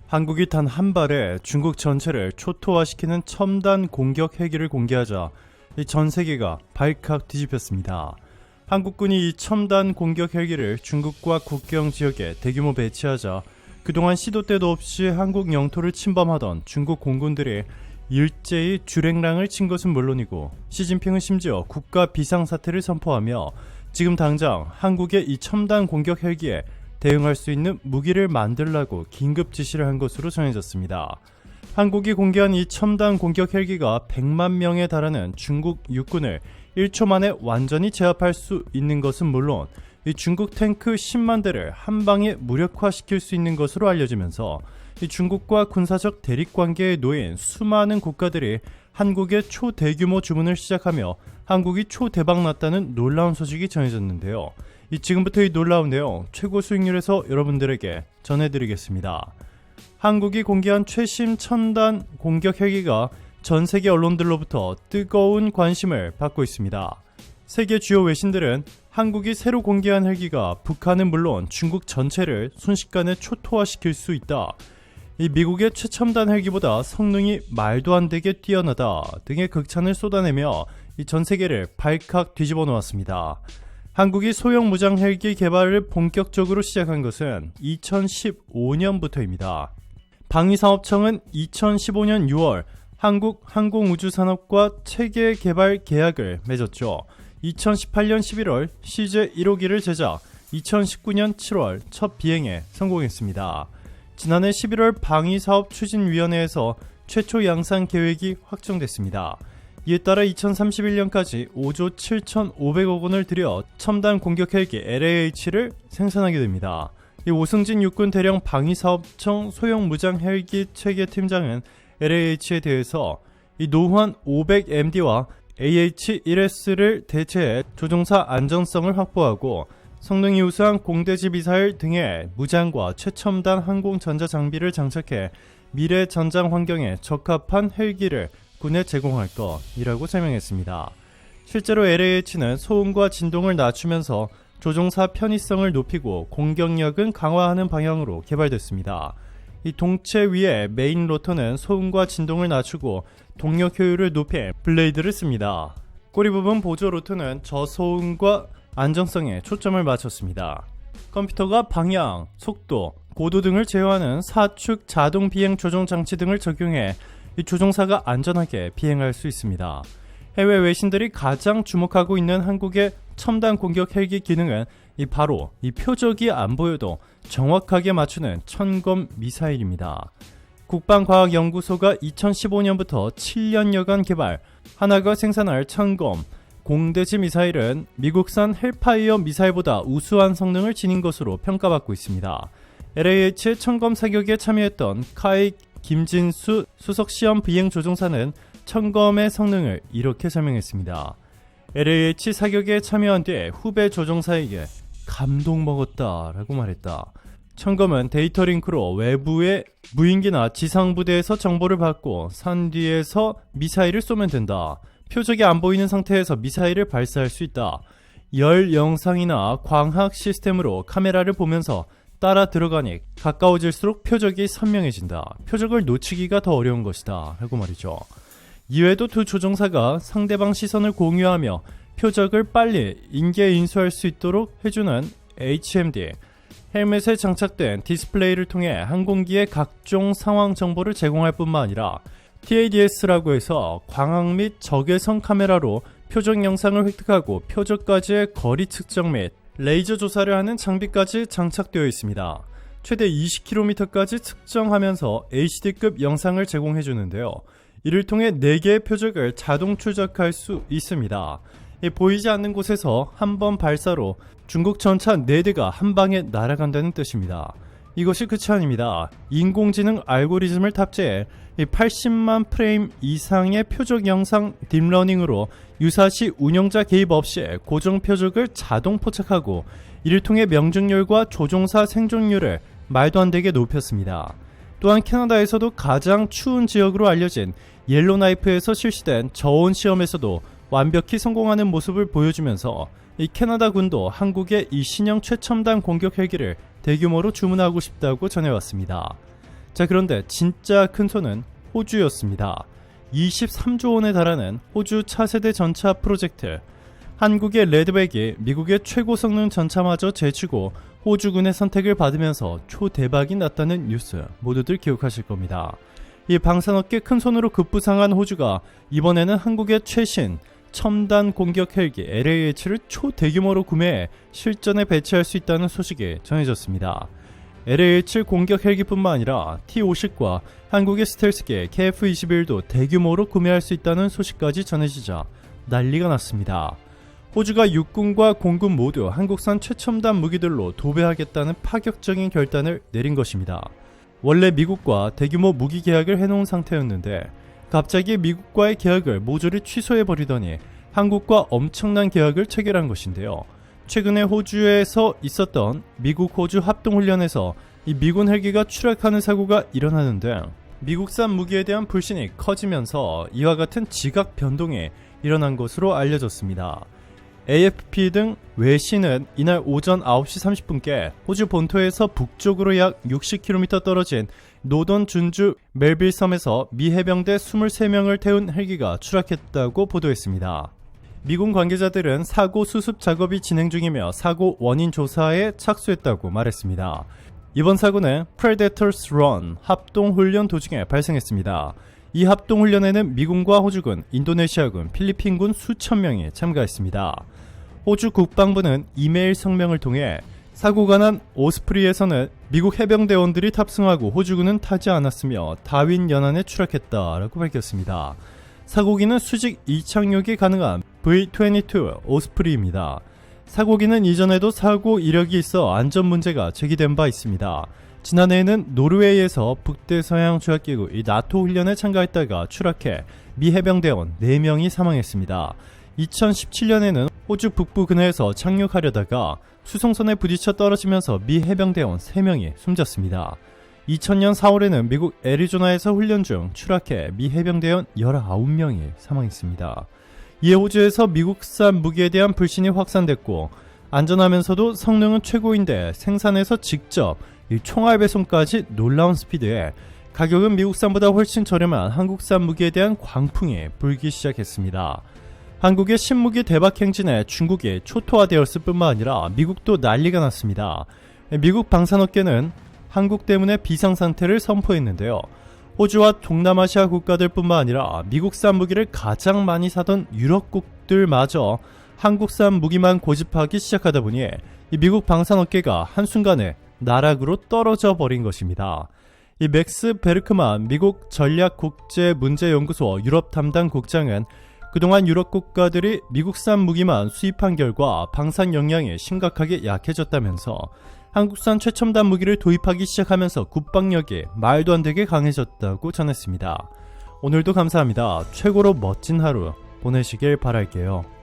한국이 단 한 발에 중국 전체를 초토화시키는 첨단 공격 헬기를 공개하자 전 세계가 발칵 뒤집혔습니다. 한국군이 이 첨단 공격 헬기를 중국과 국경 지역에 대규모 배치하자 그동안 시도 때도 없이 한국 영토를 침범하던 중국 공군들이 일제히 주랭랑을 친 것은 물론이고 시진핑은 심지어 국가 비상사태를 선포하며 지금 당장 한국의 이 첨단 공격 헬기에 대응할 수 있는 무기를 만들라고 긴급 지시를 한 것으로 전해졌습니다. 한국이 공개한 이 첨단 공격 헬기가 100만 명에 달하는 중국 육군을 1초 만에 완전히 제압할 수 있는 것은 물론 이 중국 탱크 10만 대를 한 방에 무력화시킬 수 있는 것으로 알려지면서 이 중국과 군사적 대립관계에 놓인 수많은 국가들이 한국의 초대규모 주문을 시작하며 한국이 초대박났다는 놀라운 소식이 전해졌는데요. 지금부터 이 놀라운 내용 최고 수익률에서 여러분들에게 전해드리겠습니다. 한국이 공개한 최신 첨단 공격 헬기가 전 세계 언론들로부터 뜨거운 관심을 받고 있습니다. 세계 주요 외신들은 한국이 새로 공개한 헬기가 북한은 물론 중국 전체를 순식간에 초토화시킬 수 있다. 이 미국의 최첨단 헬기보다 성능이 말도 안 되게 뛰어나다 등의 극찬을 쏟아내며 이 전 세계를 발칵 뒤집어 놓았습니다. 한국이 소형 무장 헬기 개발을 본격적으로 시작한 것은 2015년부터입니다. 방위사업청은 2015년 6월 한국 항공우주산업과 체계 개발 계약을 맺었죠. 2018년 11월 CJ 1호기를 제작, 2019년 7월 첫 비행에 성공했습니다. 지난해 11월 방위사업추진위원회에서 최초 양산 계획이 확정됐습니다. 이에 따라 2031년까지 5조 7,500억 원을 들여 첨단 공격 헬기 LAH를 생산하게 됩니다. 이 오승진 육군 대령 방위사업청 소형 무장 헬기 체계 팀장은 LAH에 대해서 이 노후한 500MD와 AH-1S를 대체해 조종사 안전성을 확보하고 성능이 우수한 공대지 미사일 등의 무장과 최첨단 항공 전자 장비를 장착해 미래 전장 환경에 적합한 헬기를 군에 제공할 것이라고 설명했습니다. 실제로 LAH는 소음과 진동을 낮추면서 조종사 편의성을 높이고 공격력은 강화하는 방향으로 개발됐습니다. 이 동체 위에 메인 로터는 소음과 진동을 낮추고 동력 효율을 높인 블레이드를 씁니다. 꼬리 부분 보조 로터는 저소음과 안정성에 초점을 맞췄습니다. 컴퓨터가 방향, 속도, 고도 등을 제어하는 사축 자동 비행 조종 장치 등을 적용해 이 조종사가 안전하게 비행할 수 있습니다. 해외 외신들이 가장 주목하고 있는 한국의 첨단 공격 헬기 기능은 바로 이 표적이 안 보여도 정확하게 맞추는 천검 미사일입니다. 국방과학연구소가 2015년부터 7년여간 개발, 하나가 생산할 천검 공대지 미사일은 미국산 헬파이어 미사일보다 우수한 성능을 지닌 것으로 평가받고 있습니다. LAH의 천검 사격에 참여했던 카이 김진수 수석시험 비행 조종사는 천검의 성능을 이렇게 설명했습니다. LAH 사격에 참여한 뒤에 후배 조종사에게 감동 먹었다 라고 말했다. 천검은 데이터 링크로 외부의 무인기나 지상부대에서 정보를 받고 산 뒤에서 미사일을 쏘면 된다. 표적이 안 보이는 상태에서 미사일을 발사할 수 있다. 열 영상이나 광학 시스템으로 카메라를 보면서 따라 들어가니 가까워질수록 표적이 선명해진다. 표적을 놓치기가 더 어려운 것이다 라고 말이죠. 이외에도 두 조종사가 상대방 시선을 공유하며 표적을 빨리 인계 인수할 수 있도록 해주는 HMD, 헬멧에 장착된 디스플레이를 통해 항공기의 각종 상황 정보를 제공할 뿐만 아니라 TADS라고 해서 광학 및 적외선 카메라로 표적 영상을 획득하고 표적까지의 거리 측정 및 레이저 조사를 하는 장비까지 장착되어 있습니다. 최대 20km까지 측정하면서 HD급 영상을 제공해주는데요. 이를 통해 4개의 표적을 자동 추적할 수 있습니다. 보이지 않는 곳에서 한 번 발사로 중국 전차 4대가 한 방에 날아간다는 뜻입니다. 이것이 끝이 아닙니다. 인공지능 알고리즘을 탑재해 80만 프레임 이상의 표적 영상 딥러닝으로 유사시 운영자 개입 없이 고정 표적을 자동 포착하고 이를 통해 명중률과 조종사 생존율을 말도 안 되게 높였습니다. 또한 캐나다에서도 가장 추운 지역으로 알려진 옐로나이프에서 실시된 저온 시험에서도 완벽히 성공하는 모습을 보여주면서 이 캐나다 군도 한국의 이 신형 최첨단 공격 헬기를 대규모로 주문하고 싶다고 전해왔습니다. 자, 그런데 진짜 큰 손은 호주였습니다. 23조 원에 달하는 호주 차세대 전차 프로젝트. 한국의 레드백이 미국의 최고 성능 전차마저 제치고 호주군의 선택을 받으면서 초대박이 났다는 뉴스 모두들 기억하실 겁니다. 이 방산업계 큰손으로 급부상한 호주가 이번에는 한국의 최신 첨단 공격 헬기 LAH를 초대규모로 구매해 실전에 배치할 수 있다는 소식이 전해졌습니다. LAH 공격 헬기뿐만 아니라 T-50과 한국의 스텔스기 KF-21도 대규모로 구매할 수 있다는 소식까지 전해지자 난리가 났습니다. 호주가 육군과 공군 모두 한국산 최첨단 무기들로 도배하겠다는 파격적인 결단을 내린 것입니다. 원래 미국과 대규모 무기 계약을 해놓은 상태였는데 갑자기 미국과의 계약을 모조리 취소해버리더니 한국과 엄청난 계약을 체결한 것인데요. 최근에 호주에서 있었던 미국-호주 합동훈련에서 이 미군 헬기가 추락하는 사고가 일어나는데 미국산 무기에 대한 불신이 커지면서 이와 같은 지각 변동이 일어난 것으로 알려졌습니다. AFP 등 외신은 이날 오전 9시 30분께 호주 본토에서 북쪽으로 약 60km 떨어진 노던 준주 멜빌 섬에서 미 해병대 23명을 태운 헬기가 추락했다고 보도했습니다. 미군 관계자들은 사고 수습 작업이 진행 중이며 사고 원인 조사에 착수했다고 말했습니다. 이번 사고는 Predators Run 합동훈련 도중에 발생했습니다. 이 합동훈련에는 미군과 호주군, 인도네시아군, 필리핀군 수천 명이 참가했습니다. 호주 국방부는 이메일 성명을 통해 사고가 난 오스프리에서는 미국 해병대원들이 탑승하고 호주군은 타지 않았으며 다윈 연안에 추락했다라고 밝혔습니다. 사고기는 수직 이착륙이 가능한 V-22 오스프리입니다. 사고기는 이전에도 사고 이력이 있어 안전 문제가 제기된 바 있습니다. 지난해에는 노르웨이에서 북대서양 조약기구 나토 훈련에 참가했다가 추락해 미 해병대원 4명이 사망했습니다. 2017년에는 호주 북부 근해에서 착륙하려다가 수송선에 부딪혀 떨어지면서 미 해병대원 3명이 숨졌습니다. 2000년 4월에는 미국 애리조나에서 훈련 중 추락해 미 해병대원 19명이 사망했습니다. 이에 호주에서 미국산 무기에 대한 불신이 확산됐고 안전하면서도 성능은 최고인데 생산해서 직접 총알 배송까지 놀라운 스피드에 가격은 미국산보다 훨씬 저렴한 한국산 무기에 대한 광풍이 불기 시작했습니다. 한국의 신무기 대박 행진에 중국이 초토화되었을 뿐만 아니라 미국도 난리가 났습니다. 미국 방산업계는 한국 때문에 비상상태를 선포했는데요. 호주와 동남아시아 국가들 뿐만 아니라 미국산 무기를 가장 많이 사던 유럽국들마저 한국산 무기만 고집하기 시작하다 보니 이 미국 방산업계가 한순간에 나락으로 떨어져 버린 것입니다. 이 맥스 베르크만 미국 전략국제문제연구소 유럽 담당 국장은 그동안 유럽 국가들이 미국산 무기만 수입한 결과 방산 역량이 심각하게 약해졌다면서 한국산 최첨단 무기를 도입하기 시작하면서 국방력이 말도 안 되게 강해졌다고 전했습니다. 오늘도 감사합니다. 최고로 멋진 하루 보내시길 바랄게요.